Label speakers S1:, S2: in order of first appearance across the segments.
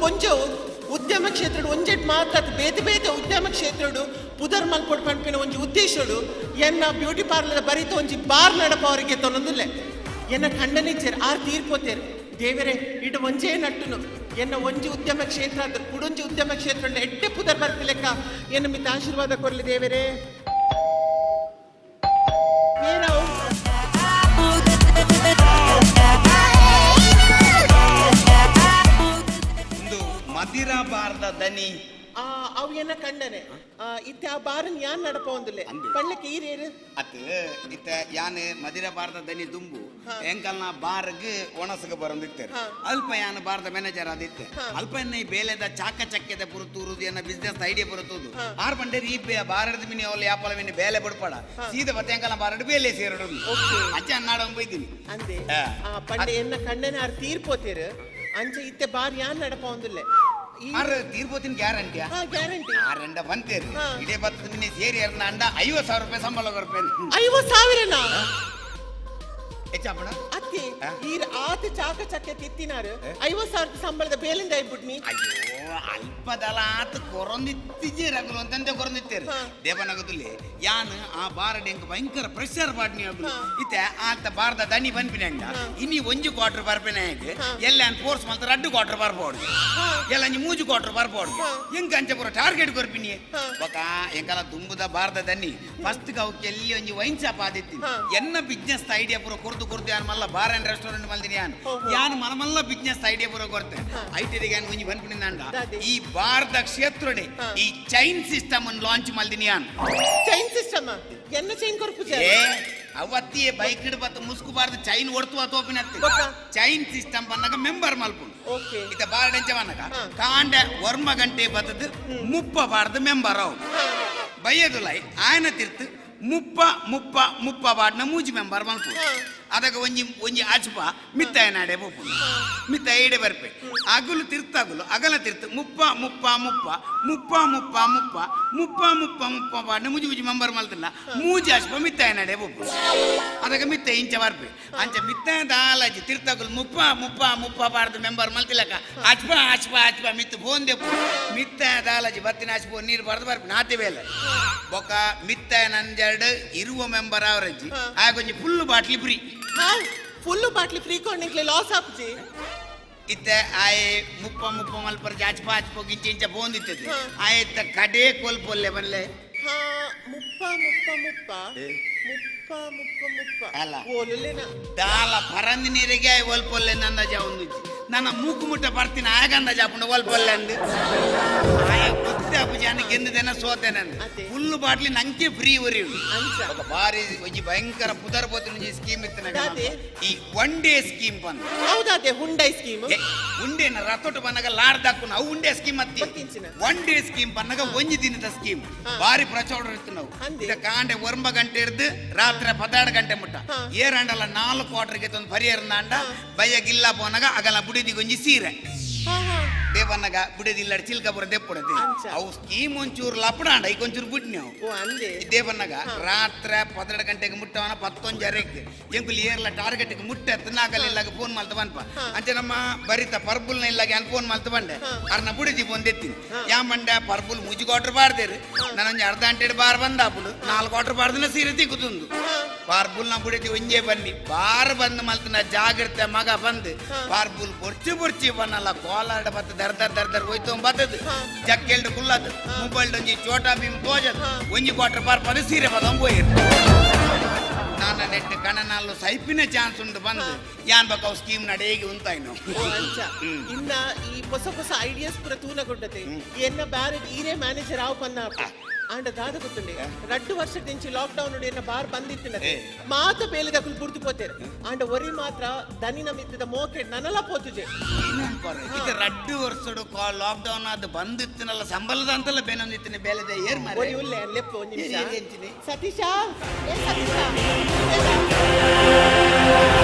S1: ಪೊಂಜು ಉದ್ಯಮ ಕ್ಷೇತ್ರ ಒಂಜೆಟ್ ಮಾತಾಡ್ ಬೇತೆ ಬೇತೆ ಉದ್ಯಮ ಕ್ಷೇತ್ರಡು ಪುದರ್ ಮಲ್ಪೊಡು ಪಂಪಿನ ಒಂಜಿ ಉದ್ದೇಶಡು ಎನ್ನ ಬ್ಯೂಟಿ ಪಾರ್ಲರ್ ಬರೀತ ಒಂಜಿ ಬಾರ್ ನಡಪ ಅವರಿಗೆ ತೊನ್ನೊಂದುಲ್ಲೆ ಎನ್ನ ಖಂಡನಿಚ್ಚೇರು ಆರು ತೀರ್ಪೋತೇರು ದೇವರೇ ಇಡು ಒಂಜೇ ನಟ್ಟುನು ಎನ್ನ ಒಂಜಿ ಉದ್ಯಮ ಕ್ಷೇತ್ರ ಅದು ಕುಡೊಂಜಿ ಉದ್ಯಮ ಕ್ಷೇತ್ರ ಎಡ್ಡೆ ಪುದರ್ ಬರ್ತಿ ಲೆಕ್ಕ ಎನ್ನ ಮಿತ್ತ ಆಶೀರ್ವಾದ ಕೊರ್ಲಿ ದೇವರೇ ಏನವು
S2: ಮದಿರಾ ಬಾರದ ದನಿ
S1: ಅವು ಎನ್ನ ಕಂಡನೆ ಇತ್ತೆ ಆ ಬಾರನ್ ಯಾನ್ ನಡಪ ಒಂದುಲೆ ಪಳ್ಳಕ್ಕೆ ಈರೇರು
S2: ಅತ್ ಇತ್ತ ಯಾನ್ ಮದಿರಾ ಬಾರದ ದನಿ ದುಂಬು ಎಂಕಲ್ನ ಬಾರ್ಗ್ ಒಣಸಗ ಬರಂದಿತ್ತೇರು ಅಲ್ಪ ಯಾನ್ ಬಾರದ ಮ್ಯಾನೇಜರ್ ಆದಿತ್ತೆ ಅಲ್ಪ ಎನ್ನ ಬೇಲೆದ ಚಾಕ ಚಕ್ಕೆದ ಪುರತೂರುದು ಎನ್ನ ಬಿಸ್ನೆಸ್ ಐಡಿಯಾ ಬರುತ್ತದು ಆರ್ ಬಂಡೆ ಈ ಬಾರದ ಮಿನಿ ಅವಳು ಯಾಪಲ ಮಿನಿ ಬೇಲೆ ಬಿಡ್ಪಾಡ ಸೀದಾ ಬತ್ತೆ ಎಂಕಲ್ನ ಬಾರಡು ಬೇಲೆ ಸೇರಡು ಅಚ್ಚ ಅನ್ನಾಡ ಬೈತೀನಿ
S1: ಅಂದೆ ಪಂಡೆ ಎನ್ನ ಕಂಡನೆ ಆರು ತೀರ್ಪೋತೇರು ಅಂಚೆ ಇತ್ತೆ ಬಾರ್ ಯಾನ್ ನಡಪ ಒಂದುಲ್ಲೆ
S2: ಆರು ತೀರ್ಬೋತಿನ ಗ್ಯಾರಂಟಿಯಾ
S1: ಗ್ಯಾರಂಟಿ
S2: ಆರಂಡ ಬಂತೇರಿ ಇದೇ ಬತ್ತದ ಮಿನಿ ಸೇರಿ ಎರಡ ಅಂಡ 50,000 ರೂಪಾಯಿ ಸಂಬಳ ಬರ್ಪೇನ್
S1: 50,000
S2: ಹೆಚ್ಚಾಪಣ
S1: ಅತ್ತಿ ಈ ಆತ ಚಾಕ ಚಕ್ಕೆ ತಿತ್ತಿನಾರು 50,000 ಸಂಬಳದ ಬೇಲಿಂದ ಆಯ್ಬಿಟ್ನಿ
S2: ಅಯ್ಯೋ ಅಲ್ಪದಲ ಆತ ಕೊರೊಂದಿತ್ತಿಜಿ ರಗಲು ಅಂತಂದೆ ಕೊರೊಂದಿತ್ತೇರಿ ದೇವನಗದಲ್ಲಿ ಯಾನ್ ಆ ಬಾರಡ್ ಎಂಕ್ ಭಯಂಕರ ಪ್ರೆಷರ್ ಬಾಡ್ನಿ ಅಗ್ಲು ಇತ್ತೆ ಆತ ಬಾರದ ದನಿ ಬನ್ಪಿನಂಡ ಇನ್ನಿ ಒಂಜಿ ಕ್ವಾರ್ಟರ್ ಬರ್ಪೇನಾಗ ಎಲ್ಲ ಫೋರ್ಸ್ ಮಲ್ತ 2 ಕ್ವಾರ್ಟರ್ ಬರ್ಬೋದು ಎಲ್ಲ 3 ಕ್ವಾರ್ಟರ್ ಬರ್ಬೋದು ಎಂಕ ಅಂಚೆ ಪೂರ ಟಾರ್ಗೆಟ್ ಕೊರ್ಪಿನಿ ಬೊಕ ಎಂಕಲ ದುಂಬುದ ಬಾರದ ದನಿ ಫಸ್ಟ್ ಅವಕ್ಕೆ ಎಲ್ಲಿ ಒಂಜಿ ವೈನ್ ಶಾಪ್ ಆದಿತ್ತಿ ಎನ್ನ ಬಿಸ್ನೆಸ್ ಐಡಿಯಾ ಪೂರ ಕೊರ್ದು ಯಾನ್ ಮಲ್ಲ ಬಾರ್ ಅಂಡ್ ರೆಸ್ಟೋರೆಂಟ್ ಮಲ್ದಿನಿ ಯಾನ್ ಮಲ್ಲ ಬಿಸ್ನೆಸ್ ಐಡಿಯಾ ಪೂರ ಕೊರ್ತೆ ಐಟಿಗೆ ಯಾನ್ ಒಂಜಿ ಬನ್ಪಿನಿ ಅಂಡ ಈ ಬಾರ್ದ ಕ್ಷೇತ್ರಡೆ ಈ ಚೈನ್ ಸಿಸ್ಟಮ್ ಅನ್ನು ಲಾಂಚ್ ಮಲ್ದಿನಿ
S1: ಚೈನ್ ಸಿಸ್ಟಮ್ ಎನ್ನ ಚೈನ್ ಕೊರ್ಪು
S2: ಅವತ್ತಿ ಬೈಕ್ ಹಿಡ್ಬತ್ತ ಮುಸ್ಕು ಬಾರ್ದು ಚೈನ್ ಒಡ್ತು ತೋಪಿನತ್ತಿ ಚೈನ್ ಸಿಸ್ಟಮ್ ಬನ್ನಗ ಮೆಂಬರ್ ಮಲ್ಪುಂಡು ಇತ ಬಾರ್ಡೆಂಚ ಬನ್ನಗ ಕಾಂಡ ವರ್ಮ ಗಂಟೆ ಬತ್ತದ ಮುಪ್ಪ ಬಾರ್ದು ಮೆಂಬರ್ ಅವು ಬಯ್ಯದುಲೈ ಆಯನ ತಿರ್ತು ಮುಪ್ಪ ಬಾಡ್ನ ಮೂಜಿ ಮೆಂಬರ್ ಮಲ್ಪು ಅದಕ್ಕೆ ಒಂಜಿ ಆಚುಪ ಮಿತ್ತ ನಾಡೆ ಬೋಪು ಮಿತ್ತ ಏಡೆ ಬರ್ಪೆ ಅಗಲು ತಿರ್ತಾಗುಲು ಅಗಲ ತಿರ್ತು ಮುಪ್ಪ ಬಾಡ್ನ ಮುಜಿ ಮೆಂಬರ್ ಮಲ್ತಲ್ಲ ಮೂಜಿ ಆಚುಪ ಮಿತ್ತ ನಾಡೆ ಬೋಪು ಅದಕ್ಕೆ ಮಿತ್ತ ಇಂಚ ಬರ್ಪೆ ಅಂಚ ಮಿತ್ತ ದಾಲಜಿ ತಿರ್ತಾಗುಲು ಮುಪ್ಪ ಬಾಡ್ದು ಮೆಂಬರ್ ಮಲ್ತಿಲಕ ಆಚುಪ ಮಿತ್ತು ಫೋನ್ ದೆಪ್ಪು ಮಿತ್ತ ದಾಲಜಿ ಬತ್ತಿನ ಆಚುಪ ನೀರು ಬರ್ದು ಬರ್ಪೆ ನಾತಿ ಬೇಲೆ ಬೊಕ ಮಿತ್ತ ನಂಜರ್ಡ್ ಇರುವ ಮೆಂಬರ್ ಅವರಜ್ಜಿ ಆಗೊಂಜಿ ಫುಲ್ ಬಾಟ್ಲಿ ಫ್ರೀ
S1: ಫುಲ್ ಬಾಟ್ಲಿ ಫ್ರೀ ಕೊಂಡ್ನಿಕ್ಲೆ ಲಾಸ್ ಆಪ್ಜಿ
S2: ಇತ್ತೆ ಆಯೆ ಮುಪ್ಪ ಮಲ್ಪರ್ ಆಚುಪ ಇಂಚ ಬೋಂದಿತ್ತದು ಆಯ್ತ ಕಡೆ ಕೋಲ್ಪೊಲ್ಲೆ ಬನ್ಲೆ
S1: ಮುಪ್ಪ
S2: ಅಲ್ಲ ದಾಲ ಪರಂದಿ ನೀರಿಗೆ ಒಲ್ಪೊಲ್ಲೆ ನನ್ನ ಜಾವಂದು ನನ್ನ ಮೂಕು ಮುಟ್ಟ ಬರ್ತೀನಿ ಆಗಂದ ಜಾಪುಂಡ ಒಲ್ಪೊಲ್ಲೆ ಅಂದು ಆಯ ಗೊತ್ತೇ ಅಪ್ಪುಜಾನ ಗೆಂದದೇನ ಸೋತೇನೆ ಫುಲ್ ಬಾಟ್ಲಿ ನಂಗೆ ಫ್ರೀ ಉರಿ ఒక ಬಾರಿ ಒಂಜಿ ಭಯಂಕರ ಪುದರ್ ಬೋತಿನ ಸ್ಕೀಮ್ ಇತ್ತು ಈ 1 ಡೇ ಸ್ಕೀಮ್ ಬಂದು
S1: ಹೌದಾದೆ ಹುಂಡೈ ಸ್ಕೀಮ್
S2: ಉಂಡೆನ ರತೊಟ್ಟು ಬನ್ನಗ ಲಾಡ್ದಾಕು ನಾವು ಉಂಡೆ ಸ್ಕೀಮ್ ಅತ್ತಿ 1 ಡೇ ಸ್ಕೀಮ್ ಬನ್ನಗ ಒಂಜಿ ದಿನದ ಸ್ಕೀಮ್ ಬಾರಿ ಪ್ರಚೋಡ ಇತ್ತು ನಾವು ಇದ ಕಾಂಡೆ ವರ್ಮ ಗಂಟೆ ಹಿಡ್ದು ರಾತ್ರಿ 12 ಗಂಟೆ ಮುಟ್ಟ ಏರಂಡಲ್ಲ 4 ಕ್ವಾರ್ಟರ್ಗೆ ಒಂದು ಪರಿಯರ್ನಾಂಡ ಬಯ್ಯಗಿಲ್ಲ ಪೋನಗ ಅಗಲ ಬುಡಿದಿಗೊಂಜಿ ಸೀರೆ ದೇವನ್ನಗ ಬುಡಿದಿಲ್ಲ ಚಿಲ್ಕ ಬರ ದೆಪ್ಪುಡದೆ ಅವು ಸ್ಕೀಮ್ ಒಂಚೂರು ಲಪಡಾಂಡ ಈಗ ಒಂಚೂರು ಬಿಟ್ನಿ ಅವು ದೇವನ್ನಗ ರಾತ್ರಿ 12 ಗಂಟೆಗೆ ಮುಟ್ಟವನ 11:30 ಎಂಕುಲಿ ಏರ್ಲ ಟಾರ್ಗೆಟ್ಗೆ ಮುಟ್ಟೆ ನಾಗಲಿಲ್ಲಾಗ ಫೋನ್ ಮಲ್ತ ಬನ್ಪ ಅಂಚೆ ನಮ್ಮ ಬರಿತ ಪರ್ಬುಲ್ನ ಇಲ್ಲಾಗ ಏನ್ ಫೋನ್ ಮಲ್ತ ಬಂಡೆ ಅರ್ನ ಬುಡಿದಿ ಬಂದೆತ್ತೀನಿ ಯಾ ಮಂಡೆ ಪರ್ಬುಲ್ ಮುಜಿ ಕ್ವಾರ್ಟರ್ ಬಾರ್ದೇರು ನಾನೊಂದು ಅರ್ಧ ಗಂಟೆ ಬಾರ್ ಬಂದಾಪುಡು 4 ಕ್ವಾರ್ಟರ್ ಬಾರ್ದಿನ ಸೀರೆ ತಿಕ್ಕುತ್ತುಂದು ಪಾರ್ಬುಲ್ ನ ಬುಡಿದಿ ಒಂಜೆ ಬನ್ನಿ ಬಾರ್ ಬಂದು ಮಲ್ತನ ಜಾಗ್ರತೆ ಮಗ ಬಂದು ಪಾರ್ಬುಲ್ ಬೊರ್ಚಿ ಬನ್ನಲ್ಲ ಕೋಲಾಡ ಬತ್ತ ದರ್ ಹೋಯ್ತು ಬತ್ತದು ಜಕ್ಕೆಲ್ಡು ಕುಲ್ಲದು ಮೊಬೈಲ್ ಒಂಜಿ ಚೋಟಾ ಭೀಮ್ ತೋಜದು ಒಂಜಿ ಕ್ವಾರ್ಟರ್ ಬಾರ್ ಪದ ಸೀರೆ ಪದ ಹೋಯ್ರು ನಾನ ನೆಟ್ ಕಣನಾಲು ಸೈಪಿನ ಚಾನ್ಸ್ ಉಂಟು ಬಂದು ಯಾನ್ ಬಕ್ಕ ಸ್ಕೀಮ್ ನಡೇಗಿ ಉಂತಾಯ್ನು
S1: ಇನ್ನ ಈ ಹೊಸ ಐಡಿಯಾಸ್ ಪೂರ ತೂನಗೊಂಡತೆ ಎನ್ನ ಬ್ಯಾರೆ ಈರೇ ಮ್ಯಾನೇಜರ್ ಆವ್ ಪನ್ನ ಆಂಡ ದಾದ ಗೊತ್ತುಂಡೆ 2 ವರ್ಷದ ಇಂಚಿ ಲಾಕ್ ಡೌನ್ ನೋಡಿ ಎನ್ನ ಬಾರ್ ಬಂದಿತ್ತಿನದೆ ಮಾತ ಬೇಲೆ ದಕುಲು ಪುರ್ತು ಪೋತೇರು ಆಂಡ ಒರಿ ಮಾತ್ರ ದನಿನ ಮಿತ್ತದ ಮೋಕೆ ನನಲ ಪೋತುಜೆ
S2: ಇತ 2 ವರ್ಷದ ಲಾಕ್ ಡೌನ್ ಅದು ಬಂದಿತ್ತಿನಲ್ಲ ಸಂಬಳದ ಅಂತಲ್ಲ ಬೇನೊಂದಿತ್ತಿನ ಬೇಲೆದ ಏರ್ ಮಾರೆ
S1: ಒರಿ ಉಲ್ಲೆ ಲೆಪ್ಪ ಒಂದು ನಿಮಿಷ ಸತೀಶ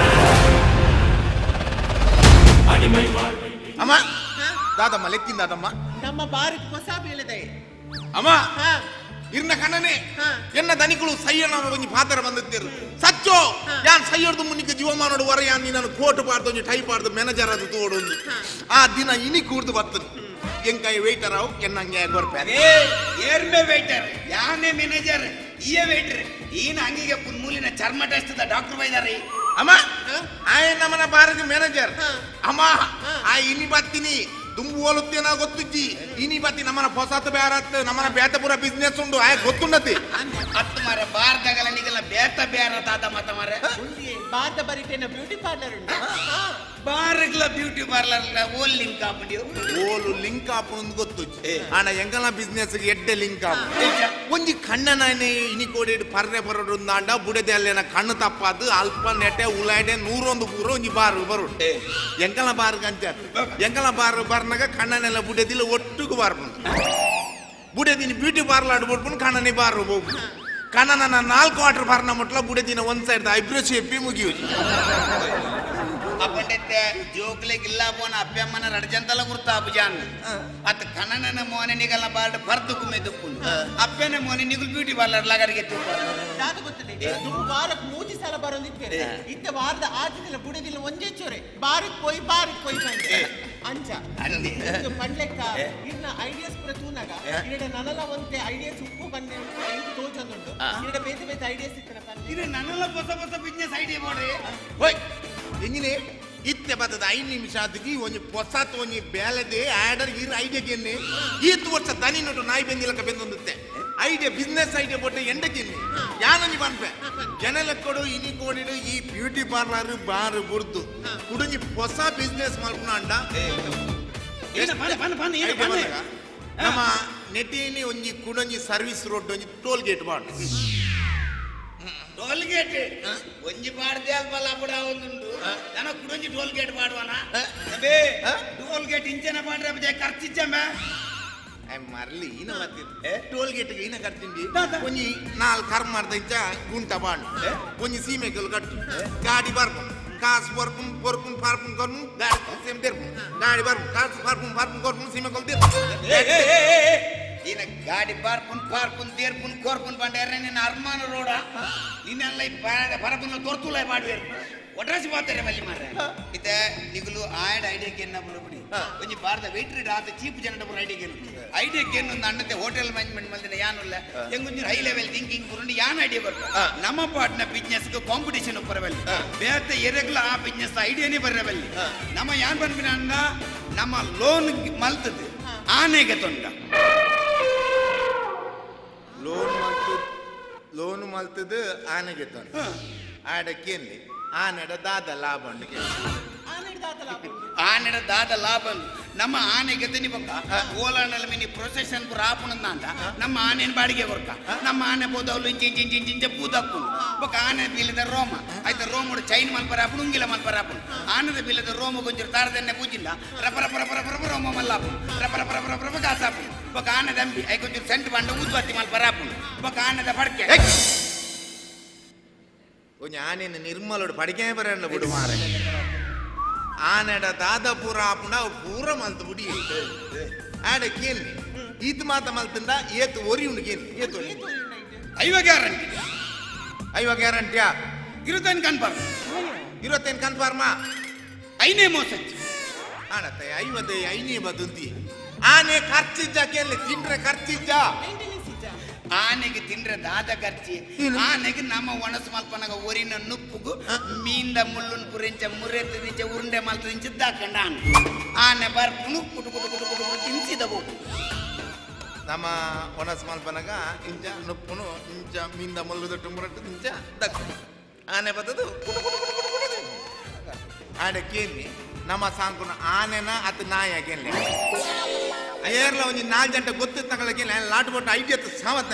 S3: ಅಮ್ಮ ದಾದಮ್ಮ ಲೆಕ್ಕಿಂದಾದಮ್ಮ
S1: ನಮ್ಮ ಬಾರಿಗೆ ಹೊಸ ಬೇಲೆದೆ
S3: ಅಮ್ಮ ಇರ್ನ ಕಣ್ಣನೆ
S1: ಹಾ.
S3: ಎನ್ನ ದನಿಗಳು ಸೈಯನ ಒಂಜಿ ಪಾತ್ರ ಬಂದಿದ್ದೇರು ಸಚ್ಚೋ ಯಾನ್ ಸೈಯರ್ದು ಮುನ್ನಿಗೆ ಜೀವಮಾನೋಡು ವರ ಯಾನ್ ನೀನು ಕೋಟ್ ಪಾಡ್ದು ಒಂಜಿ ಟೈ ಪಾಡ್ದು ಮ್ಯಾನೇಜರ್ ಅದು ತೋಡು ಒಂದು ಆ ದಿನ ಇನಿ ಕೂರ್ದು ಬರ್ತದೆ ಎಂಕಾಯ ವೇಟರ್ ಅವು ಎನ್ನಂಗೆ ಗೊರ್ಪೆ
S2: ಏರ್ಮೆ ವೇಟರ್ ಯಾನೇ ಮ್ಯಾನೇಜರ್ ಈಯೇ ವೇಟರ್ ಈನ ಅಂಗಿಗೆ ಮೂಲಿನ ಚರ್ಮ ಟೆಸ್ಟ್ ಡಾಕ್ಟರ್ ಬೈದಾರಿ
S3: ಅಮ್ಮ ಆಯ ನಮ್ಮನ ಬಾರಿಗೆ ಮ್ಯಾನೇಜರ್
S1: ಹಾ.
S3: ಅಮ್ಮ ಆ ಇನಿ ಬತ್ತೀನಿ ದುಂಬು ಓಲುತ್ತೇನ ಗೊತ್ತಿಜ್ಜಿ ಇನಿ ಬತ್ತಿ ನಮ್ಮನ ಹೊಸತ್ ಬ್ಯಾರತ್ ನಮ್ಮನ ಬೇತಪುರ ಬಿಸ್ನೆಸ್ ಉಂಡು ಆಯ ಗೊತ್ತುಂಡತಿ
S2: ಹತ್ತು ಮರ ಬಾರ್ದಾಗಲ ನಿಗಲ ಬೇತ ಬೇರ ತಾತ ಮತ ಮರ
S1: ಭಾರತ ಬರಿಟೇನ ಬ್ಯೂಟಿ ಪಾರ್ಲರ್ ಉಂಟು
S2: ಬಾರ್ಗ್ಲ ಬ್ಯೂಟಿ ಪಾರ್ಲರ್ ಓಲ್ ಲಿಂಕ್ ಆಪುಂಡಿ
S3: ಓಲು ಲಿಂಕ್ ಆಪು ಒಂದು ಗೊತ್ತುಜ್ಜಿ ಆನ ಎಂಕಲ ಬಿಸ್ನೆಸ್ ಎಡ್ಡೆ ಲಿಂಕ್ ಆಪು ಒಂಜಿ ಕಣ್ಣನೇ ಇನಿ ಕೋಡಿ ಪರ್ರೆ ಬರೋಡು ಅಂಡ ಬುಡದೆ ಅಲ್ಲೇನ ಕಣ್ಣು ತಪ್ಪಾದು ಅಲ್ಪ ನೆಟೆ ಉಲಾಯ್ಡೆ 101 ಪೂರ ಒಂಜಿ ಬಾರು ಬರೋಡು ಎಂಕಲ ಬಾರ್ ಗಂಜ ಎಂಕಲ ಬಾರ್ ಬರ್ನಾಗ ಕಣ್ಣನೆಲ್ಲ ಬುಡದಿಲ್ಲ ಒಟ್ಟಿಗೆ ಬಾರ್ಬಂದು ಬುಡದಿನ ಬ್ಯೂಟಿ ಪಾರ್ಲರ್ ಬಿಟ್ಬಿಟ್ಟು ಕಣ್ಣನೆ ಬಾರು ಹೋಗು ಕಣ್ಣನ 4 ವಾಟರ್ ಬಾರ್ನ ಮುಟ್ಲ ಬುಡದಿನ ಒಂದ್ ಸೈಡ್ ಐಬ್ರೋ ಶೇಪಿ ಮುಗಿಯೋದು
S2: ಅಪ್ಪಂಡೈತೆ ಜೋಕ್ಲೆ ಗಿಲ್ಲ ಪೋನ ಅಪ್ಪಮ್ಮನ ರಡ್ಜಂತಲ ಗುರ್ತ ಅಪ್ಪಜಾನ್ ಅತ್ ಕಣ್ಣನ ಮೋನೆ ನಿಗಲ ಬಾರ್ಡ್ ಬರ್ದು ಕುಮ್ಮೆ ದುಪ್ಪುಂಡು ಅಪ್ಪನ ಮೋನೆ ನಿಗುಲ್ ಬ್ಯೂಟಿ ಪಾರ್ಲರ್ ಲಾಗರಿಗೆ ತುಪ್ಪ
S1: ಯಾವುದು ಗೊತ್ತದೆ ದುಂಬು ವಾರಕ್ಕೆ 3 ಸಲ ಬರೋದಿದ್ದೇನೆ ಇತ್ತ ವಾರದ ಆದಿನ ಬುಡದಿಲ್ಲ ಒಂಜೇ ಚೋರೆ ಬಾರಿಗೆ ಪೋಯಿ ಬಂದೆ ಅಂಚ
S2: ಅಂದಿ
S1: ಇದು ಪಂಡ್ಲೆಕ್ಕ ಇನ್ನ ಐಡಿಯಾಸ್ ಪುರ ತೂನಾಗ ಇರಡ ನನಲ ಒಂತೆ ಐಡಿಯಾಸ್ ಉಪ್ಪು ಬಂದೆ ಎಂಟು ತೋಜೊಂದುಂಡು ಇರಡ ಬೇತೆ ಬೇತೆ ಐಡಿಯಾಸ್ ಇತ್ತನ ಪಂಡ್ಲೆ
S2: ಇದು ನನ್ನೆಲ್ಲ ಹೊಸ ಬಿಸ್ನೆಸ್ ಐಡಿಯಾ ಮಾಡ್ರಿ
S3: ಹೋಯ್ ಎಂಜಿನೆ ಇತ್ತೆ ಬರ್ತದ 5 ನಿಮಿಷ ಅದಕ್ಕೆ ಒಂಜಿ ಹೊಸತ್ ಒಂಜಿ ಬೇಲದೆ ಆರ್ಡರ್ ಇರ್ ಐಡಿಯಾಗೆನ್ನೆ ಈತ್ ವರ್ಷ ದನಿ ನೋಟು ನಾಯಿ ಬೆಂದಿಲಕ ಬೆಂದೊಂದುತ್ತೆ ಐಡಿಯಾ ಬಿಸ್ನೆಸ್ ಐಡಿಯಾ ಕೊಟ್ಟು ಎಂಡಕ್ಕೆನ್ನೆ ಯಾನನಿ ಬನ್ಪೆ ಜನಲೆಕ್ಕಡು ಇನಿ ಕೋಡಿಡು ಈ ಬ್ಯೂಟಿ ಪಾರ್ಲರ್ ಬಾರ್ ಬುರ್ದು ಕುಡುಂಜಿ ಹೊಸ ಬಿಸ್ನೆಸ್ ಮಲ್ಪುನ ಅಂಡ ನಮ್ಮ ನೆಟ್ಟಿನಿ ಒಂಜಿ ಕುಡೊಂಜಿ ಸರ್ವಿಸ್ ರೋಡ್ ಒಂಜಿ ಟೋಲ್ ಗೇಟ್ ಮಾಡು
S2: ಟೋಲ್ ಗೇಟ್ ಒಂಜಿ ಪಾಡ್ದೆ ಅಲ್ಪಲ್ಲ ಬುಡ ಒಂದುಂಡು ಜನ ಕುಡೊಂಜಿ ಟೋಲ್ ಗೇಟ್ ಪಾಡುವನ ಬೇ ಟೋಲ್ ಗೇಟ್ ಇಂಚನ ಪಾಡ್ರೆ ಬಜೆ ಖರ್ಚಿಚ್ಚಂಬೆ
S3: ಮರ್ಲಿ ಇನ ಮತ್ತೆ ಟೋಲ್ ಗೇಟ್ ಇನ ಕಟ್ತಿಂಡಿ ಒಂಜಿ 4 ಕರ್ಮ ಮಾಡ್ದ ಇಂಚ ಗುಂಟ ಬಾಂಡ್ ಒಂಜಿ ಸೀಮೆಕಲ್ ಕಟ್ಟು ಗಾಡಿ ಬರ್ಪು ಕಾಸು ಬರ್ಪುನ್ ಪಾರ್ಪುನ್ ಕೊರ್ಪುನ್ ಗಾಡಿ ಸೇಮ್ ತೆರ್ಪುನ್ ಗಾಡಿ ಬರ್ಪು ಕಾಸು ಪಾರ್ಪುನ್ ಕೊರ್ಪುನ್ ಸೀಮೆಕಲ್ ತೆರ್ಪು
S2: ಈನ ಗಾಡಿ ಪಾರ್ಪುನ್ ತೇರ್ಪುನ್ ಕೋರ್ಪುನ್ ಬಂಡೇರ್ರೆ ನಿನ್ನ ಅರ್ಮಾನ ರೋಡ ನಿನ್ನೆಲ್ಲ ಈ ಪರಪುನ ತೋರ್ತುಲ ಮಾಡುವೇರು ಒಟ್ರಾಸಿ ಪಾತಾರೆ ಬಲ್ಲಿ ಮಾರ್ರೆ ಇತ್ತೆ ನಿಗುಲು ಆಯಡ್ ಐಡಿಯಾಕ್ಕೆ ಎನ್ನ ಬುಡಬುಡಿ ಒಂಜಿ ಭಾರತ ವೇಟ್ರಿ ಆತ ಚೀಪ್ ಜನಡ ಬುರ ಐಡಿಯಾಕ್ಕೆ ಏನು ಒಂದು ಅಣ್ಣತೆ ಹೋಟೆಲ್ ಮ್ಯಾನೇಜ್ಮೆಂಟ್ ಮಲ್ದಿನ ಯಾನುಲ್ಲ ಎಂಗೊಂಜಿ ಹೈ ಲೆವೆಲ್ ಥಿಂಕಿಂಗ್ ಬುರುಂಡು ಯಾನ್ ಐಡಿಯಾ ಬರ್ತ ನಮ್ಮ ಪಾಟ್ನ ಬಿಸ್ನೆಸ್ ಕಾಂಪಿಟೇಷನ್ ಬರಬಲ್ಲಿ ಬೇತೆ ಎರೆಗ್ಲ ಆ ಬಿಸ್ನೆಸ್ ಐಡಿಯಾನೇ ಬರಬಲ್ಲಿ ನಮ್ಮ ಯಾನ್ ಬಂದ್ಬಿನ ಅಣ್ಣ ನಮ್ಮ ಲೋನ್ ಮಲ್ತದ್ದು ಆನೆಗೆ ತೊಂಡ
S3: ಲೋನ್ ಮಲ್ತದ್ದು ಆನೆಗೆ ತೊಂಡ ಆಡಕ್ಕೇನ್ಲಿ ಆನೆಡ ದಾದ ಲಾಭ
S2: ಆನೆಡ ದಾದ ಲಾಭ ನಮ್ಮ ಆನೆಗೆ ತಿನಿ ಬೊಕ್ಕ ಓಲಾಂಡಲ ಮಿನಿ ಪ್ರೊಸೆಷನ್ ರಾಪುನಂದ ನಮ್ಮ ಆನೆನ ಬಾಡಿಗೆ ಬರ್ಕ ನಮ್ಮ ಆನೆ ಬೋದವಲು ಇಂಚ ಪೂದಕ್ಕು ಬೊಕ್ಕ ಆನೆ ಬೀಲದ ರೋಮ ಆಯ್ತ ರೋಮುಡು ಚೈನ್ ಮಲ್ಪರಾಪುನು ಉಂಗಿಲ ಮಲ್ಪರಾಪುನು ಆನದ ಬೀಲದ ರೋಮ ಗೊಂಚರು ತಾರದನ್ನೆ ಪೂಜಿಲ್ಲ ರಪ ರಪ ರಪ ರಪ ರಪ ರೋಮ ಮಲ್ಲಾಪುನು ರಪ ರಪ ರಪ ರಪ ರಪ ಕಾಸಾಪುನು ಬೊಕ್ಕ ಆನೆದ ಅಂಬಿ ಐ ಗೊಂಚರು ಸೆಂಟ್ ಬಂಡ ಊದ್ಬತ್ತಿ ಮಲ್ಪರಾಪುನು ಬೊಕ್ಕ ಆನೆದ ಪಡ್ಕೆ
S3: ಒಂಜಿ ಆನೆನ ನಿರ್ಮಲೋಡು ಪಡಿಕೆ ಬರಣ್ಣ ಬಿಡು ಮಾರ ಆನೆಡ ದಾದ ಪೂರ ಆಪುಂಡ ಪೂರ ಮಲ್ತು ಬಿಡಿ ಆಡಕ್ಕೇನ್ಲಿ ಈತ್ ಮಾತ ಮಲ್ತಂಡ ಏತು ಒರಿ ಉಂಡು ಕೇನ್ಲಿ ಏತು
S2: ಐವ ಗ್ಯಾರಂಟಿ
S3: ಗ್ಯಾರಂಟಿಯಾ
S2: ಇರುತ್ತೇನೆ ಕನ್ಫರ್ಮ್
S3: 20 ಕನ್ಫರ್ಮಾ
S2: ಐನೇ ಮೋಸಚ್ಚಿ
S3: ಆಡತ್ತೆ 50 ಐನೇ ಬದುಂತಿ ಆನೆ ಖರ್ಚಿಜ್ಜ ಕೇನ್ಲಿ ತಿಂಡ್ರೆ ಖರ್ಚಿಜ್ಜ
S2: ಆನೆಗೆ ತಿಂಡ್ರೆ ದಾದ ಖರ್ಚಿ ಆನೆಗೆ ನಮ್ಮ ಒಣಸು ಮಲ್ಪನಾಗ ಒರಿನ ನುಪ್ಪುಗು ಮೀಂದ ಮುಳ್ಳುನ್ ಪುರಿಂಚ ಮುರೆತ್ತಿಂಚ ಉರುಂಡೆ ಮಲ್ತದಿಂಚ ದಾಕಂಡ ಆನೆ ಬರ್ಪುನು ಕುಟು ಕುಟು ಕುಟು ಕುಟು ಕುಟು ತಿನ್ಸಿದ ಹೋಗು
S3: ನಮ್ಮ ಒಣಸ್ ಮಲ್ಪನಾಗ ಇಂಚ ನುಪ್ಪುನು ಇಂಚ ಮೀಂದ ಮುಳ್ಳುದೊಟ್ಟು ಮುರಟ್ಟು ಇಂಚ ದಕ್ಕ ಆನೆ ಬತ್ತದು ಆಡಕ್ಕೇನ್ಲಿ ನಮ್ಮ ಸಾಂಕುನ ಆನೆನ ಅತ್ ನಾಯಕೇನ್ಲಿ ಏರ್ಲ ಒಂಜಿ 4 ಗಂಟೆ ಗೊತ್ತು ತಗೊಳಕ್ಕೆ ಲಾಟ್ ಬೋಟ್ ಐಡಿಯಾ ಸಾವತ್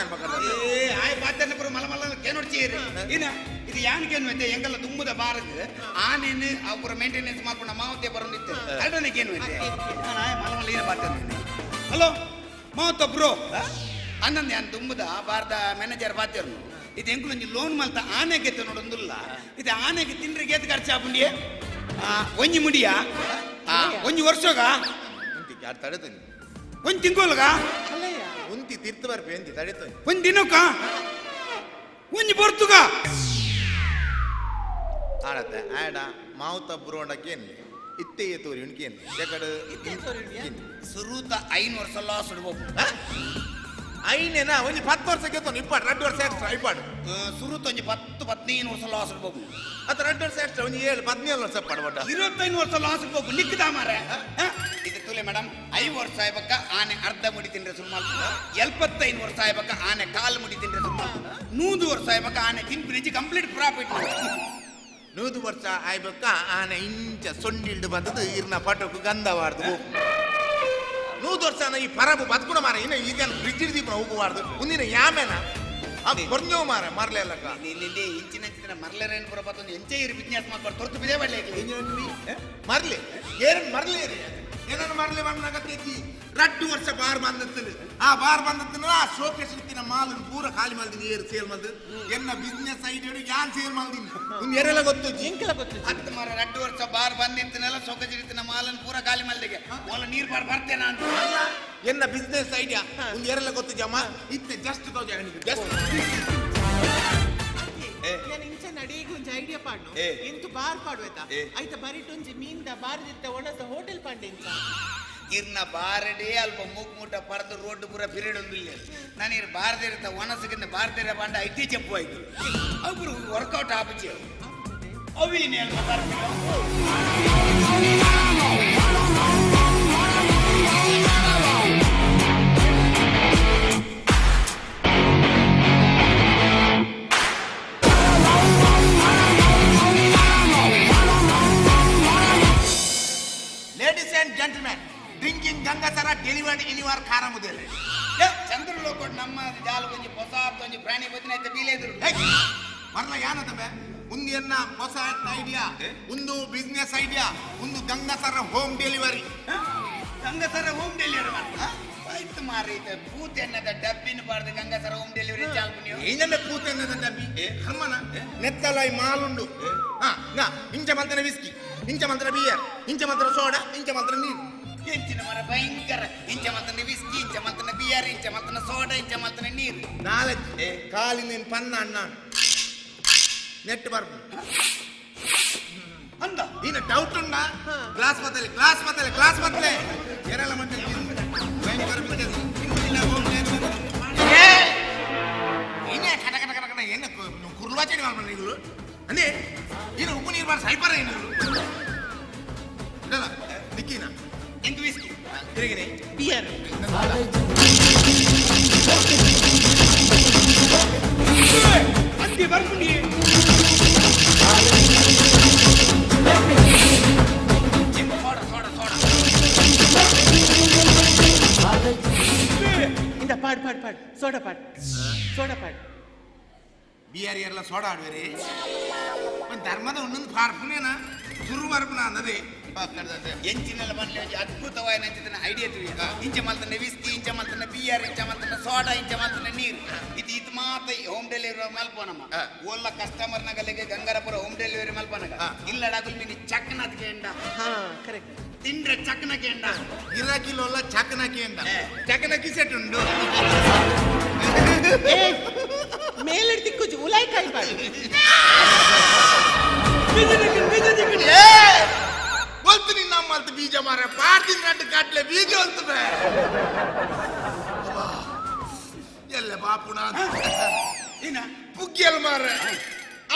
S2: ಆಯ್ ಬಾತನ್ನ ಪುರ ಮಲ ಮಲ ಕೇನೋಡ್ಚೀರಿ ಇನ್ನ ಇದು ಯಾನ್ಕೇನು ಐತೆ ಎಂಗಲ್ಲ ತುಂಬದ ಬಾರದು ಆನೇನು ಅವರ ಮೇಂಟೆನೆನ್ಸ್ ಮಾಡ್ಕೊಂಡು ಮಾವತ್ತೆ ಬರೋದಿತ್ತು ಅಲ್ಡನಕ್ಕೇನು ಐತೆ ಆಯ್ ಮಲ ಮಲ ಏನು ಬಾತನ್ನ ಹಲೋ ಮಾವತ್ತ ಬ್ರೋ ಅನ್ನಂದು ಯಾನ್ ತುಂಬದ ಬಾರದ ಮ್ಯಾನೇಜರ್ ಬಾತಿರ್ನು ಇದು ಎಂಕುಲೊಂಜಿ ಲೋನ್ ಮಲ್ತ ಆನೆ ಗೆತ್ತು ನೋಡೊಂದುಲ್ಲ ಇದು ಆನೆಗೆ ತಿಂಡ್ರೆ ಗೆದ್ದು ಖರ್ಚು ಆಪುಂಡಿಯೇ ಒಂಜಿ ಮುಡಿಯ ಒಂಜಿ ವರ್ಷಗ
S3: ತಡೆದು
S2: ಒಂಜಿ ತಿಂಗೋಲ್ಗ
S3: ಉಂತಿ ತಿರ್ತು ಬರ್ಪೆ ಎಂತಿ ತಡೆತು
S2: ಒಂದ್ ದಿನಕ್ಕ ಒಂಜಿ ಬರ್ತುಗ
S3: ಆಡತ್ತೆ ಆಡ ಮಾವುತ ಬುರೋಂಡಕ್ಕೇನ್ಲಿ ಇತ್ತೆ ತೋರಿ ಉಣ್ಕೇನ್ ಯಾಕಡೆ
S2: ಸುರೂತ 5 ವರ್ಷ ಲಾಸ್ ಇಡ್ಬೇಕು
S3: ಐನೇನಾ ಒಂಜಿ 10 ವರ್ಷ ಗೆತ್ತೋನು ಇಪ್ಪಾಡು 2 ವರ್ಷ ಎಕ್ಸ್ಟ್ರಾ ಇಪ್ಪಾಡು
S2: ಸುರೂತ ಒಂಜಿ 10-15 ವರ್ಷ ಲಾಸ್ ಇಡ್ಬೇಕು
S3: ಅತ್ತ 2 ವರ್ಷ ಎಕ್ಸ್ಟ್ರಾ ಒಂಜಿ 7-17 ವರ್ಷ ಪಡ್ಬಟ್ಟ
S2: 25 ವರ್ಷ ಲಾಸ್ ಇಡ್ಬೇಕು ನಿಕ್ಕಿದ ಮಾರೆ ಇದು ತುಲೆ ಮೇಡಮ್ 5 ವರ್ಷ ಆಯ್ಬಕ್ಕ ಆನೆ ಅರ್ಧ ಮುಡಿ ತಿಂದ್ರೆ ಸುಮಾರು 75 ವರ್ಷ ಆಯ್ಬಕ್ಕ ಆನೆ ಕಾಲು ಮುಡಿ ತಿಂದ್ರೆ ಸುಮಾರು 100 ವರ್ಷ ಆಯ್ಬಕ್ಕ ಆನೆ ತಿನ್ಪಿನಿಂಚಿ ಕಂಪ್ಲೀಟ್ ಪ್ರಾಫಿಟ್
S3: 100 ವರ್ಷ ಆಯ್ಬಕ್ಕ ಆನೆ ಇಂಚ ಸೊಂಡಿಲ್ಡು ಬಂದದ್ದು ಇರ್ನ ಪಟೋಕು ಗಂಧವಾರ್ದು 100 ವರ್ಷ ಈ ಪರಬು ಬದುಕುಣ ಮಾರ ಇನ್ನು ಈಗ ಬ್ರಿಡ್ಜ್ ದೀಪ ಹೋಗಬಾರ್ದು ಮುಂದಿನ ಯಾಮೇನ ಬರ್ഞ്ഞೋ ಮಾರ ಮರ್ಲೆ ಅಲ್ಲಕ್ಕ
S2: ಇಂಚಿನ ಮರ್ಲೆರೇನು ಬರಬಾರ್ದು ಎಂಚೆ ಇರು ಬಿಸ್ನೆಸ್ ಮಾಡ್ಕೊಂಡು ತೊರ್ತು ಬಿದೇ ಬಡ್ಲೆ
S3: ಮರ್ಲೆ ಏನ್ ಮರ್ಲೆ ಏನನ್ನು ಮರ್ಲೆ ಬಂದಾಗತ್ತೈತಿ 2 ವರ್ಷ ಬಾರ್ ಬಂದತ್ತದು ಆ ಬಾರ್ ಬಂದತ್ತನ ಆ ಶೋಕೇಶ್ ಇತ್ತಿನ ಮಾಲ್ ಪೂರ ಖಾಲಿ ಮಾಡ್ತೀನಿ ಏರು ಸೇಲ್ ಮಾಡ್ದು ಎನ್ನ ಬಿಸ್ನೆಸ್ ಐಡಿಯಾ ಯಾನ್ ಸೇಲ್ ಮಾಡ್ತೀನಿ ನಿನ್ ಎರೆಲ್ಲ ಗೊತ್ತು
S1: ಜಿಂಕಲ ಗೊತ್ತು
S2: ಹತ್ತು ಮಾರ 2 ವರ್ಷ ಬಾರ್ ಬಂದಿತ್ತನೆಲ್ಲ ಶೋಕೇಶ್ ಮಾಲನ್ ಪೂರ ಖಾಲಿ ಮಾಡ್ಲಿಕ್ಕೆ ಮೊಲ ನೀರ್ ಬಾರ್ ಬರ್ತೇನೆ ಅಂತ
S3: ಎನ್ನ ಬಿಸ್ನೆಸ್ ಐಡಿಯಾ ಒಂದು ಎರೆಲ್ಲ ಗೊತ್ತು ಜಮ್ಮ ಇತ್ತೆ ಜಸ್ಟ್ ಜಸ್ಟ್
S1: ಇಂಚ ನಡಿಗೆ ಒಂಜಿ ಐಡಿಯಾ ಪಾಡ್ನು ಎಂತು ಬಾರ್ ಪಾಡ್ವೇತ ಐತ ಬರಿಟ್ ಒಂಜಿ ಮೀನ್ದ ಬಾರದಿತ್ತ ಒಣದ ಹೋಟೆಲ್ ಪಾಂಡೆ ಇಂಚ
S2: ಇರ್ನ ಬಾರಡೆ ಅಲ್ಪ ಮೂಗ್ಮೂಟ ಪಡೆದು ರೋಡ್ ಪೂರ ಪಿರಿಯಡ್ ಒಂದಿಲ್ಲ ನಾನು ಇರ್ ಬಾರದಿರತ್ತ ಒಣಸಗಿನ್ನ ಬಾರದಿರ ಬಂಡ ಐಟಿ ಚೆಪ್ಪು ಆಯ್ತು ಅವ್ರು ವರ್ಕೌಟ್ ಆಪಚಿ ಅವಿನೇ ಅಲ್ಪ
S3: ಲೇಡೀಸ್ ಅಂಡ್ ಜೆಂಟಲ್ಮೆನ್ ಡ್ರಿಂಕಿಂಗ್ ಗಂಗಾಸರ ಡೆಲಿವರ್ಡ್ ಇನ್ ಯುವರ್ ಕಾರಮುದೇಲೆ
S2: ಚಂದ್ರಲೋ ಕೊಟ್ಟು ನಮ್ಮ ಜಾಲ ಕೊಂಚ ಹೊಸ ಕೊಂಚ ಪ್ರಾಣಿ ಬದಿನೈತೆ ಬೀಲೇದ್ರು
S3: ಮರ್ಲ ಯಾನದಬೆ ಒಂದು ಎನ್ನ ಹೊಸ ಐಡಿಯಾ ಒಂದು ಬಿಸ್ನೆಸ್ ಐಡಿಯಾ ಒಂದು ಗಂಗಾಸರ ಹೋಮ್ ಡೆಲಿವರಿ
S2: ಗಂಗಸರ ಹೋಮ್ ಡೆಲಿವರಿ ಮಾಡ್ತಾ ಆಯ್ತು ಮಾರೀತ ಪೂತೆನ್ನದ ಡಬ್ಬಿನ ಬಾರ್ದು ಗಂಗಸರ ಹೋಮ್ ಡೆಲಿವರಿ ಚಾಲ್ಪು ನೀವು
S3: ಏನನ್ನ ಪೂತೆನ್ನದ ಡಬ್ಬಿ ಹರ್ಮನ ನೆತ್ತಲೈ ಮಾಲುಂಡು ನಾ ಇಂಚ ಮಂತ್ರ ವಿಸ್ಕಿ ಇಂಚ ಮಂತ್ರ ಬಿಯರ್ ಇಂಚ ಮಂತ್ರ ಸೋಡಾ ಇಂಚ ಮಂತ್ರ ನೀರು
S2: ಹೆಚ್ಚಿನ ಮರ ಭಯಂಕರ ಇಂಚ ಮಂತನ ವಿಸ್ಕಿ ಇಂಚ ಮಂತನ ಬಿಯರ್ ಇಂಚ ಮಂತನ ಸೋಡಾ ಇಂಚ ಮಂತನ ನೀರು
S3: ನಾಳೆ ಕಾಲಿನ ಪನ್ನ ಅಣ್ಣ ನೆಟ್ ಬರ್ಬು
S2: ಅಂದ
S3: ಇನ್ನು ಡೌಟ್ ಉಂಡ ಗ್ಲಾಸ್ ಬತ್ತಲೆ ಕೇರಳ ಮಂದಿ ಭಯಂಕರ ಏನೇ ಕಟ ಕಟ ಕಟ ಕಟ ಏನು ಕುರ್ವಾಚಡಿ ಮಾಡ್ಬಲ್ಲ ನೀವು ಅಂದ್ರೆ ಏನು ಉಪ್ಪು ನೀರು ಬಾರ ಸೈಪರ ಏನು ಇದಲ್ಲ ದಿಕ್ಕಿನ
S2: ಎಂಟು ವಿಸ್ಕಿ
S3: ತಿರುಗಿನಿ
S1: ಬಿಯರ್
S2: ಅಂತಿ ಬರ್ಕೊಂಡು
S1: இந்த பாடு பாடு பாடு சோடா பாடு சோடா பாடு
S3: ಬಿಯರ್ ಎಲ್ಲ ಸೋಡಾ ಆಡುವೇರಿ ಧರ್ಮದ ಒಂದೊಂದು ಪಾರ್ಪುನೇನ ಶುರು ಬರ್ಪುನ ಅನ್ನದೇ
S2: ಎಂಚಿನೆಲ್ಲ ಬಂದ್ಲಿ ಅದ್ಭುತವಾದ ನಂಚಿನ ಐಡಿಯಾ ತಿಳಿ ಇಂಚ ಮಲ್ತನ ವಿಸ್ಕಿ ಇಂಚ ಮಲ್ತನ ಬಿಯರ್ ಇಂಚ ಮಲ್ತನ ಸೋಡಾ ಇಂಚ ಮಲ್ತನ ನೀರು ಇದು ಮಾತ ಹೋಮ್ ಡೆಲಿವರಿ ಮಲ್ಪೋನಮ್ಮ ಓಲ್ಲ ಕಸ್ಟಮರ್ ನಗಲಿಗೆ ಗಂಗಾರಪುರ ಹೋಮ್ ಡೆಲಿವರಿ ಮಲ್ಪನಗ ಇಲ್ಲ ಡಾಕುಲ್ ಮೀನಿ ಚಕ್ಕನದ್ಗೆ ಎಂಡ
S1: ಹಾ ಕರೆಕ್ಟ್
S2: ತಿಂಡ್ರೆ ಚಕ್ಕನಕ್ಕೆ ಎಂಡ
S3: ಗಿರಾಕಿಲೊಲ್ಲ ಚಕನಕಿ ಎಂಡ ಚಕನಕಿ ಸೆಟ್ ಉಂಡು
S1: ಮೇಲೆಡ್ತಿ ಕುಜು ಉಲಾಯಿ ಕಾಯಿ ಪಾಡು
S3: ಒಲ್ತು ನಿನ್ನ ಮಲ್ತು ಬೀಜ ಮಾರ ಪಾಡ್ದಿನ ನಟ್ಟು ಕಾಟ್ಲೆ ಬೀಜ ಹೊಲ್ತದೆ ಎಲ್ಲ ಬಾಪುಣ
S2: ಏನ
S3: ಪುಗ್ಗಿಯಲ್ ಮಾರ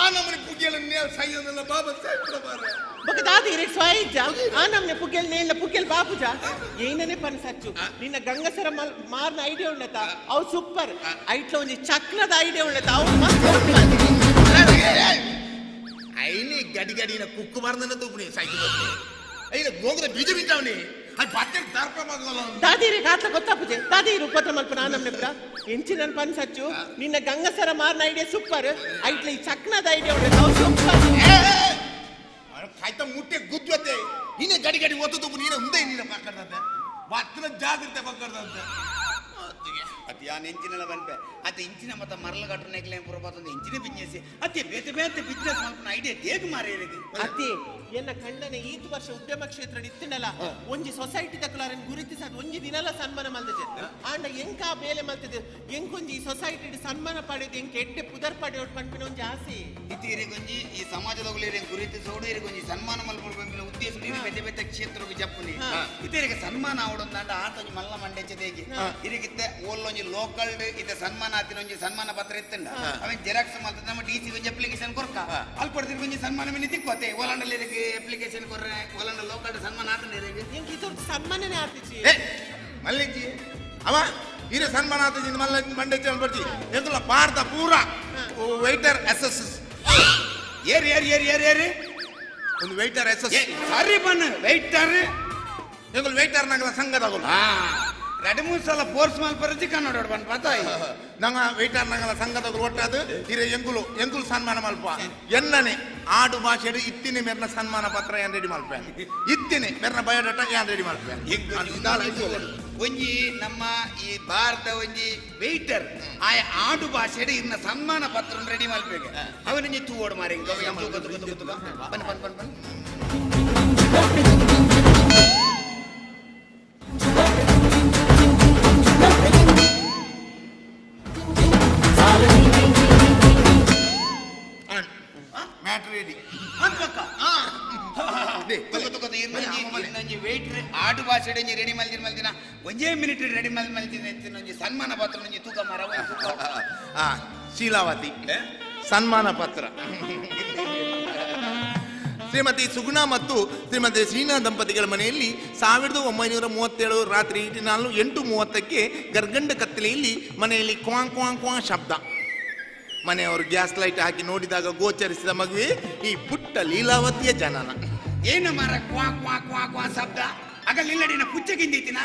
S3: ಆ ನಮ್ಮನೆ ಪುಗ್ಗಿಯಲ್ ನೇಲ್ ಸೈಯದಲ್ಲ ಬಾಬಾ ಸಾಯ್ಬಿಡ ಮಾರ
S1: ಬೊಕ ದಾದಿ ಇರೆ ಸ್ವಾಯಿಜ್ಜ ಆ ನಮ್ನೆ ಪುಗ್ಗೆಲ್ ನೇಲ ಪುಗ್ಗೆಲ್ ಬಾಪುಜ ಏನನೆ ಪನ್ ಸಚ್ಚು ನಿನ್ನ ಗಂಗಸರ ಮಾರ್ನ ಐಡಿಯಾ ಉಂಡತ ಅವು ಸೂಪರ್ ಐಟ್ಲ ಒಂಜಿ ಚಕ್ರದ ಐಡಿಯಾ ಉಂಡತ ಅವು
S3: ಐನಿ ಗಡಿ ಗಡಿನ ಕುಕ್ಕು ಮಾರ್ದನ ತೂಪುನಿ ಸೈಕಲ್ ಐನ ಗೋಗದ ಬೀಜ ಬಿದ್ದಾವನಿ ಅದು ಬತ್ತೆ ದರ್ಪ ಮಗಲ
S1: ದಾದಿ ಇರೆ ಕಾತ್ಲ ಗೊತ್ತಾಪುಜೆ ದಾದಿ ಇರು ಉಪದ್ರ ಮಲ್ಪನ ಆ ನಮ್ನೆ ಪುರ ಎಂಚಿನ ಪನ್ ಸಚ್ಚು ನಿನ್ನ ಗಂಗಸರ ಮಾರ್ನ ಐಡಿಯಾ ಸೂಪರ್ ಐಟ್ಲ ಈ ಚಕ್ರದ ಐಡಿಯಾ ಉಂಡತ ಅವು ಸೂಪರ್
S3: ಕಾಯ್ತ ಮುಟ್ಟೆ ಗುದ್ದತೆ ನೀನೆ ಗಡಿ ಗಡಿ ಒತ್ತು ತೂಪು ನೀನೆ ಮುಂದೆ ನೀನೆ ಪಕ್ಕಡ್ದಂತೆ ಬತ್ತನ ಜಾಗ್ರತೆ ಪಕ್ಕಡ್ದಂತೆ
S2: ಅತಿ ಆ ನೆಂಚಿನೆಲ್ಲ ಬನ್ಪೆ ಅತಿ ಇಂಚಿನ ಮತ್ತೆ ಮರಳು ಕಟ್ಟನೆಗ್ಲೇನ್ ಪುರಬಾತೊಂದು ಇಂಚಿನ ಬಿಸ್ನೆಸ್ ಅತಿ ಬೇತೆ ಬೇತೆ ಬಿಸ್ನೆಸ್ ಮಾಡ್ಕೊಂಡು ಐಡಿಯಾ ದೇಗ ಮಾರೇರಿಗೆ
S1: ಅತಿ ಎನ್ನ ಕಣ್ಣನೆ ಈತ್ ವರ್ಷ ಉದ್ಯಮ ಕ್ಷೇತ್ರ ಇತ್ತಿನಲ್ಲ ಒಂಜಿ ಸೊಸೈಟಿ ತಕಲಾರನ್ ಗುರುತಿಸದ್ ಒಂಜಿ ದಿನಲ ಸನ್ಮಾನ ಮಲ್ತದೆ ಆಂಡ ಎಂಕ ಬೇಲೆ ಮಲ್ತದೆ ಎಂಕೊಂಜಿ ಈ ಸೊಸೈಟಿ ಸನ್ಮಾನ ಪಡೆದು ಎಂಕ ಎಟ್ಟೆ ಪುದರ್ ಪಡೆಯೋಡ್ ಪಂಪಿನ ಒಂಜಿ ಆಸೆ
S2: ಇತಿರಿಗೊಂಜಿ ಈ ಸಮಾಜದೊಳಗೆ ಗುರುತಿಸೋಡು ಇರಿಗೊಂಜಿ ಸನ್ಮಾನ ಮಲ್ಪಡ್ಬೇಕಿನ ಉದ್ದೇಶ ಬೇತೆ ಬೇತೆ ಕ್ಷೇತ್ರ ಜಪ್ಪುನಿ ಇತರಿಗೆ ಸನ್ಮಾನ ಅವಡೊಂದಾಂಡ ಆತೊಂಜಿ ಮಲ್ಲ ಮಂಡೆಚ್ಚದೇಗಿ ಇರಿಗಿತ್ತೆ ಓಲ್ಲೊಂಜಿ ಲೋಕಲ್ ಇತ್ತೆ ಸನ್ಮಾನ ಆತಿನ ಒಂಜಿ ಸನ್ಮಾನ ಪತ್ರ ಇತ್ತಂಡ ಅವೇನ್ ಜೆರಾಕ್ಸ್ ಮಲ್ತದ ನಮ್ಮ ಡಿಸಿ ಒಂಜಿ ಅಪ್ಲಿಕೇಶನ್ ಕೊರ್ಕ ಅಲ್ಪಡ್ತಿರ್ ಒಂಜಿ ಸನ್ಮಾನ ಮಿನಿ ತಿಕ್ಕೋತೆ ಓಲಂಡಲ್ಲಿ ಇರಿಗೆ ಅಪ್ಲಿಕೇಶನ್ ಕೊರ್ರೆ ಓಲಂಡ ಲೋಕಲ್ ಸನ್ಮಾನ ಆತಂಡ ಇರಿಗೆ
S1: ಎಂಕ ಇತರ ಸನ್ಮಾನನೇ ಆತಿಜಿ
S3: ಮಲ್ಲಿಜಿ ಅವ ಇರ ಸನ್ಮಾನ ಆತಜಿ ಮಲ್ಲ ಮಂಡೆಚ್ಚ ಬರ್ಜಿ ಎಂತಲ್ಲ ಭಾರತ ಪೂರ ವೈಟರ್ ಎಸ್ಎಸ್
S2: ಏರಿ ಏರಿ ಏರಿ ಏರಿ ಏರಿ
S3: ಒಂದು ವೈಟರ್ ಎಸ್ಎಸ್
S2: ಸರಿ ಬನ್ನ ವೈಟರ್
S3: ಎಂಗಲ್ ವೈಟರ್ ನಗಲ ಸಂಘದಗಳು
S2: ಎರಡು ಮೂರು ಸಲ ಫೋರ್ಸ್ ಮಲ್ಪರಜಿ ಕನ್ನಡ ಬಂದ್ ಪಾತಾಯಿ
S3: ನಂಗ ವೈಟರ್ ನಗಲ ಸಂಘದಗಳು ಒಟ್ಟಾದು ಇರ ಎಂಗುಲು ಸನ್ಮಾನ ಮಲ್ಪ ಎನ್ನನೆ ಆಡು ಭಾಷೆ ಇತ್ತಿನ ಮೇರ್ನ ಸನ್ಮಾನ ಪತ್ರ ಏನ್ ರೆಡಿ ಮಲ್ಪೆ ಇತ್ತಿನ ಮೇರ್ನ ಬಯೋಡಾಟಾ ಏನ್ ರೆಡಿ ಮಲ್ಪೆ
S2: ಒಂಜಿ ನಮ್ಮ ಈ ಭಾರತ ಒಂಜಿ ವೆಯ್ಟರ್ ಆಯ ಆಡು ಭಾಷೆ ಇನ್ನ ಸನ್ಮಾನ ಪತ್ರ ರೆಡಿ ಮಲ್ಪೇಗೆ ಅವನಿಗೆ ತೂವೋಡು ಮಾರಿ ಬನ್ ಬನ್ ಬನ್ ಬನ್ ಆಡು ಭಾಷೆ ರೆಡಿ ಮಲ್ದಿನ ಒಂದೇ ಮಿನಿಟ್ ರೆಡಿ ಮಲ್ದಿನ ಸನ್ಮಾನ ಪತ್ರ ತೂಕ ಮರ
S3: ಶೀಲಾವತಿ ಸನ್ಮಾನ ಪತ್ರ ಶ್ರೀಮತಿ ಸುಗುಣ ಮತ್ತು ಶ್ರೀಮತಿ ಶ್ರೀನಾ ದಂಪತಿಗಳ ಮನೆಯಲ್ಲಿ 1937 ರಾತ್ರಿ 8:30ಕ್ಕೆ ಗರ್ಗಂಡ ಕತ್ತಲೆಯಲ್ಲಿ ಮನೆಯಲ್ಲಿ ಕ್ವಾಂಗ್ ಕ್ವಾಂಗ್ ಕ್ವಾಂಗ್ ಶಬ್ದ. ಮನೆಯವರು ಗ್ಯಾಸ್ ಲೈಟ್ ಹಾಕಿ ನೋಡಿದಾಗ ಗೋಚರಿಸಿದ ಮಗುವೆ ಈ ಪುಟ್ಟ ಲೀಲಾವತಿಯ ಜನನ.
S2: ಏನು ಮರ ಕ್ವಾ ಕ್ವಾ ಕ್ವಾ ಕ್ವಾ ಶಬ್ದ ಅಗಲಿಲ್ಲಡಿನ ಪುಚ್ಚಗಿಂದಿತ್ತಿನ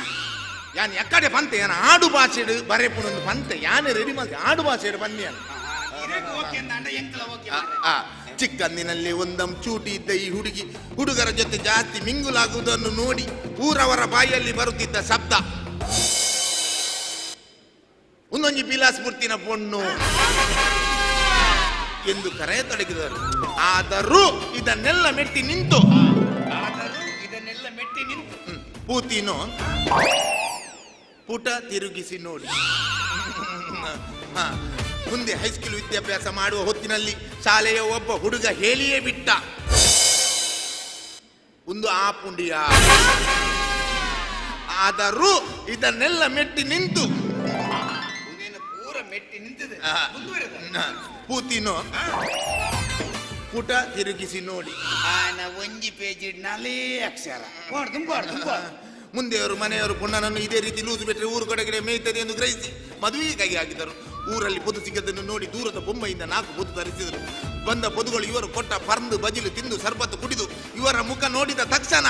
S3: ಯಾನ್ ಎಕ್ಕಡೆ ಬಂತೆ ಯಾನ ಆಡು ಭಾಷೆ ಬರೆಪುಣೊಂದು ಬಂತೆ ಯಾನೆ ರೆಡಿ ಮಾಡಿ ಆಡು ಭಾಷೆ ಬಂದಿ ಚಿಕ್ಕಂದಿನಲ್ಲಿ ಒಂದಂ ಚೂಟಿ ಇದ್ದ ಈ ಹುಡುಗರ ಜೊತೆ ಜಾಸ್ತಿ ಮಿಂಗುಲಾಗುವುದನ್ನು ನೋಡಿ ಊರವರ ಬಾಯಲ್ಲಿ ಬರುತ್ತಿದ್ದ ಶಬ್ದ ಒಂದೊಂಜಿ ಬಿಲಾಸ್ಪುರ್ತಿನ ಪೊಣ್ಣು ಎಂದು ಕರೆಯತೊಡಗಿದರು. ಆದರೂ ಇದನ್ನೆಲ್ಲ ಮೆಟ್ಟಿ ನಿಂತು ಪೂತಿನೋ ಪುಟ ತಿರುಗಿಸಿ ನೋಡಿ. ಮುಂದೆ ಹೈಸ್ಕೂಲ್ ವಿದ್ಯಾಭ್ಯಾಸ ಮಾಡುವ ಹೊತ್ತಿನಲ್ಲಿ ಶಾಲೆಯ ಒಬ್ಬ ಹುಡುಗ ಹೇಳಿಯೇ ಬಿಟ್ಟ, ಒಂದು ಆಪುಂಡಿಯ. ಆದರೂ ಇದನ್ನೆಲ್ಲ ಮೆಟ್ಟಿ ನಿಂತು ಪೂತಿನೋ ಪುಟ ತಿರುಗಿಸಿ ನೋಡಿ.
S2: ಒಂಜಿ ಪೇಜ್ ನಲೇ ಅಕ್ಷರ
S3: ಮುಂದೆಯವರು ಮನೆಯವರು ಪುಣ್ಣನನ್ನು ಇದೇ ರೀತಿ ಲೂಸು ಬಿಟ್ಟರೆ ಊರು ಕಡೆಗೆ ಮೇಯ್ತದೆ ಎಂದು ಗ್ರಹಿಸಿ ಮದುವೆಗೆ ಕೈ ಹಾಕಿದರು. ಊರಲ್ಲಿ ಪೊದು ಸಿಗದನ್ನು ನೋಡಿ ದೂರದ ಬೊಂಬೆಯಿಂದ 4 ಪೊದು ಧರಿಸಿದರು. ಬಂದ ಪೊದುಗಳು ಇವರು ಕೊಟ್ಟ ಪರ್ಂದು ಬಜಿಲು ತಿಂದು ಸರ್ಬತ್ತು ಕುಡಿದು ಇವರ ಮುಖ ನೋಡಿದ ತಕ್ಷಣ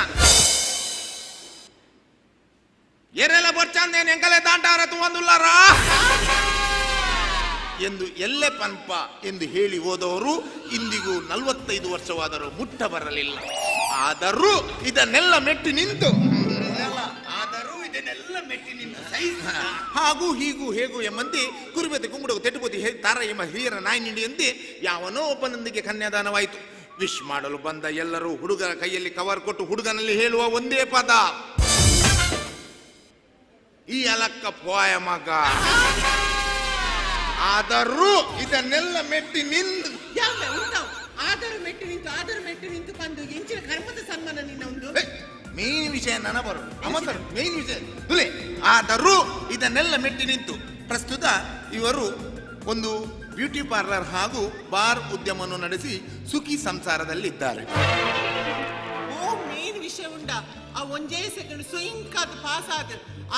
S3: ಎರೆಲ್ಲ ಬರ್ಚಾಂದೇನು ಎಂಕಲೆ ದಾಂಟಾರತು ಒಂದುಲ್ಲಾರ ಎಂದು ಎಲ್ಲೆ ಪನ್ಪ ಎಂದು ಹೇಳಿ ಹೋದವರು ಇಂದಿಗೂ 45 ವರ್ಷವಾದರೂ ಮುಟ್ಟ ಬರಲಿಲ್ಲ. ಆದರೂ ಇದನ್ನೆಲ್ಲ ಮೆಟ್ಟಿ ನಿಂತು ಹಾಗೂ ಹೀಗೂ ಹೇಗೂ ಎಂಬಂತೆ ಕುರುಬತೆ ಕುಂಬುಡಗು ತೆಟ್ಟುಪತಿ ತಾರ ಎಂಬ ಹಿರಿಯರ ನಾಯಿ ನಿಂಡಿಯಂತೆ ಯಾವನೋ ಒಬ್ಬನೊಂದಿಗೆ ಕನ್ಯಾದಾನವಾಯಿತು. ವಿಶ್ ಮಾಡಲು ಬಂದ ಎಲ್ಲರೂ ಹುಡುಗರ ಕೈಯಲ್ಲಿ ಕವರ್ ಕೊಟ್ಟು ಹುಡುಗನಲ್ಲಿ ಹೇಳುವ ಒಂದೇ ಪದ, ಈ ಅಲಕ್ಕ ಪೋಯ ಮಗ. ಆದರೂ ಇದನ್ನೆಲ್ಲ ಮೆಟ್ಟಿ ನಿಂತು
S1: ಆದರೂ ಮೆಟ್ಟಿ ನಿಂತು ಬಂದು ಇಂಚಿನ ಕರ್ಮದ ಸನ್ಮಾನ ನಿನ್ನ ಒಂದು
S3: ಮೇನ್ ವಿಷಯ ನನ್ನ ಬರು ಅಮಸರು ಮೇನ್ ವಿಷಯ ತುಲೆ. ಆದರೂ ಇದನ್ನೆಲ್ಲ ಮೆಟ್ಟಿ ನಿಂತು ಪ್ರಸ್ತುತ ಇವರು ಒಂದು ಬ್ಯೂಟಿ ಪಾರ್ಲರ್ ಹಾಗೂ ಬಾರ್ ಉದ್ಯಮವನ್ನು ನಡೆಸಿ ಸುಖಿ ಸಂಸಾರದಲ್ಲಿದ್ದಾರೆ.
S1: ಓ ಮೇನ್ ವಿಷಯ ಉಂಡ ಆ ಒಂಜೇ ಸೆಕೆಂಡ್ ಸ್ವಯಂಕಾದ ಪಾಸ್ ಆದ.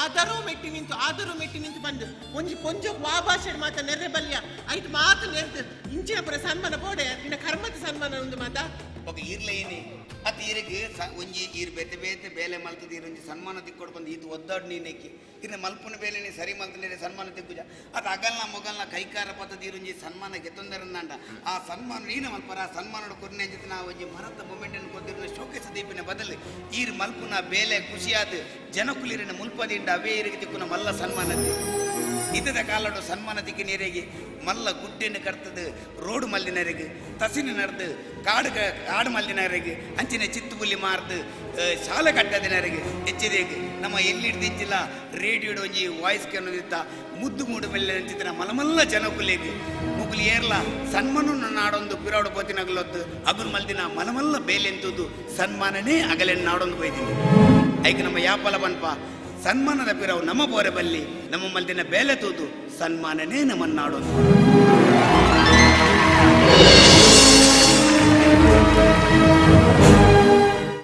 S1: ಆದರೂ ಮೆಟ್ಟಿ ನಿಂತು ಬಂದು ಒಂಜಿ ಕೊಂಚ ವಾ ಭಾಷೆ ಮಾತ ನೆರೆ ಬಲ್ಯ ಐದು ಮಾತು ನೆರೆದು ಇಂಚಿನ ಪುರ ಸನ್ಮಾನ ಬೋಡೆ ನಿನ್ನ ಕರ್ಮದ ಸನ್ಮಾನ ಒಂದು ಮಾತ
S2: ಒಬ್ಬ ಇರ್ಲೇನಿ ಅತ್ ಇರಿಗೆ ಒಂಜಿ ಈರ್ ಬೇತೆ ಬೇತೆ ಬೇಲೆ ಮಲ್ತದ ಒಂಜಿ ಸನ್ಮಾನ ತಿಕ್ಕೊಡು ಬಂದು ಇದು ಒದ್ದಾಡು ನೀನೆಕ್ಕಿ ಇನ್ನು ಮಲ್ಪುನ ಬೇಲೆ ನೀ ಸರಿ ಮಲ್ತನೇ ಸನ್ಮಾನ ತಿಕ್ಕುಜ ಅದು ಅಗಲ್ನ ಮೊಗಲ್ನ ಕೈಕಾರ ಪತ್ತದ ಒಂಜಿ ಸನ್ಮಾನ ಗೆತ್ತೊಂದರಂದಾಂಡ ಆ ಸನ್ಮಾನ ನೀನ ಮಲ್ಪರ ಆ ಸನ್ಮಾನ ಕೊರ್ನೆ ಅಂಜಿತ ನಾವು ಒಂಜಿ ಮರದ ಮೊಮೆಂಟನ್ನು ಕೊದ್ದಿರೋ ಶೋಕೇಶ ದೀಪಿನ ಬದಲು ಈರ್ ಮಲ್ಪುನ ಬೇಲೆ ಖುಷಿಯಾದ ಜನಕುಲಿರಿನ ಮುಲ್ಪದಿಂದ ಅವೇ ಇರಿಗೆ ತಿಕ್ಕುನ ಮಲ್ಲ ಸನ್ಮಾನ ಇದದ ಕಾಲಡು ಸನ್ಮಾನ ದಿಕ್ಕಿನರಿಗೆ ಮಲ್ಲ ಗುಡ್ಡೆನ್ನು ಕರ್ತದು ರೋಡ್ ಮಲ್ಲಿನರಿಗೆ ತಸಿನ ನಡೆದು ಕಾಡು ಮಲ್ಲಿನರಿಗೆ ಅಂಚಿನ ಚಿತ್ತುಬುಲ್ಲಿ ಮಾರ್ದು ಶಾಲೆ ಕಟ್ಟದಿನರಿಗೆ ಹೆಚ್ಚಿದೇಗೆ ನಮ್ಮ ಎಲ್ಲಿಡ್ದಿಚ್ಚಿಲ್ಲ ರೇಡಿಯೋಡ್ ಒಂಜಿ ವಾಯ್ಸ್ ಕೆನ್ನೋದಿತ್ತ ಮುದ್ದು ಮೂಡು ಮೇಲೆ ಅಂಚಿನ ಮಲಮಲ್ಲ ಜನಕುಲೇಗೆ ಮುಗುಲಿ ಏರ್ಲ ಸನ್ಮಾನ ನಾಡೊಂದು ಪಿರಾಡು ಪೋತಿನಗಲೊತ್ತು ಅಗುಲ್ ಮಲ್ದಿನ ಮಲಮಲ್ಲ ಬೇಲೆಂತುದು ಸನ್ಮಾನನೇ ಅಗಲೆನ್ ನಾಡೊಂದು ಬೈದಿನಿ ಐಕ ನಮ್ಮ ಯಾಪಲ ಬನ್ಪ ಸನ್ಮಾನದ ಪಿರವು ನಮ್ಮ ಬೋರೆ ಬಲ್ಲಿ ನಮ್ಮ ಮಲ್ದಿನ ಬೇಲೆ ತೂದು ಸನ್ಮಾನನೇ ನಮ್ಮನ್ನಾಡೋದು.